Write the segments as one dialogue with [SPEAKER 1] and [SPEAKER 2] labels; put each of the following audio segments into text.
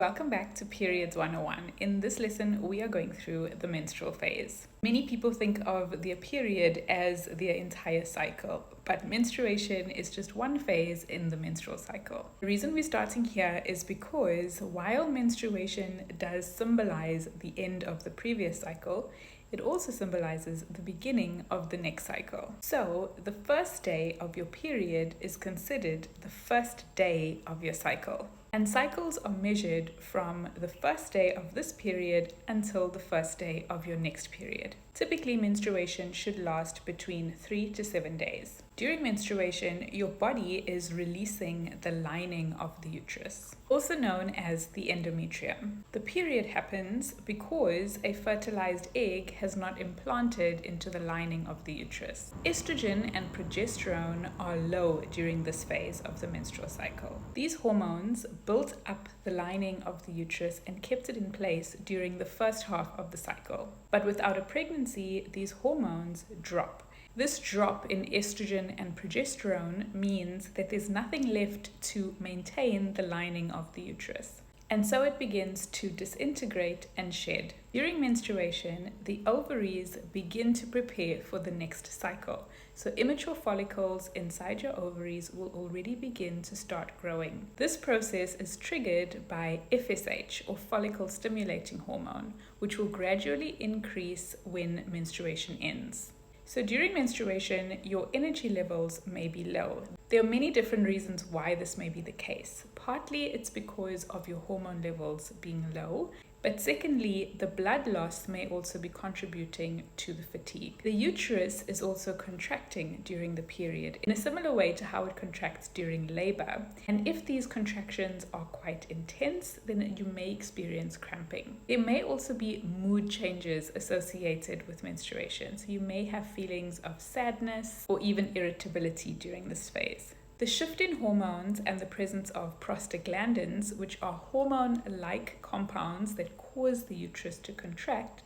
[SPEAKER 1] Welcome back to Periods 101. In this lesson, we are going through the menstrual phase. Many people think of their period as their entire cycle, but menstruation is just one phase in the menstrual cycle. The reason we're starting here is because while menstruation does symbolize the end of the previous cycle, it also symbolizes the beginning of the next cycle. So, the first day of your period is considered the first day of your cycle. And cycles are measured from the first day of this period until the first day of your next period. Typically, menstruation should last between 3 to 7 days. During menstruation, your body is releasing the lining of the uterus, also known as the endometrium. The period happens because a fertilized egg has not implanted into the lining of the uterus. Estrogen and progesterone are low during this phase of the menstrual cycle. These hormones built up the lining of the uterus and kept it in place during the first half of the cycle. But without a pregnancy, these hormones drop. This drop in estrogen and progesterone means that there's nothing left to maintain the lining of the uterus. And so it begins to disintegrate and shed. During menstruation, the ovaries begin to prepare for the next cycle. So immature follicles inside your ovaries will already begin to start growing. This process is triggered by FSH, or follicle stimulating hormone, which will gradually increase when menstruation ends. So during menstruation, your energy levels may be low. There are many different reasons why this may be the case. Partly it's because of your hormone levels being low, but secondly, the blood loss may also be contributing to the fatigue. The uterus is also contracting during the period in a similar way to how it contracts during labor. And if these contractions are quite intense, then you may experience cramping. There may also be mood changes associated with menstruation. So you may have feelings of sadness or even irritability during this phase. The shift in hormones and the presence of prostaglandins, which are hormone-like compounds that cause the uterus to contract,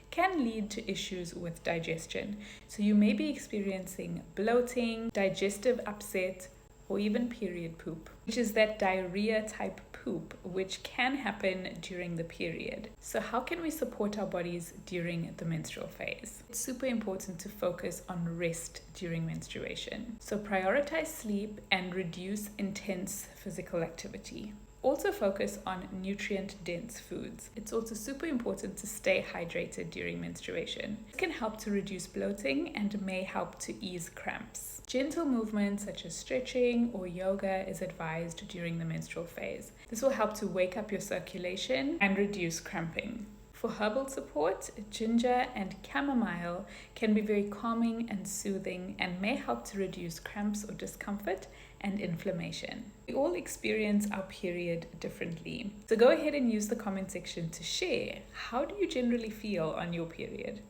[SPEAKER 1] can lead to issues with digestion. So you may be experiencing bloating, digestive upset, or even period poop, which is that diarrhea type poop, which can happen during the period. So how can we support our bodies during the menstrual phase? It's super important to focus on rest during menstruation. So prioritize sleep and reduce intense physical activity. Also focus on nutrient-dense foods. It's also super important to stay hydrated during menstruation. This can help to reduce bloating and may help to ease cramps. Gentle movements such as stretching or yoga is advised during the menstrual phase. This will help to wake up your circulation and reduce cramping. For herbal support, ginger and chamomile can be very calming and soothing and may help to reduce cramps or discomfort and inflammation. We all experience our period differently. So go ahead and use the comment section to share. How do you generally feel on your period?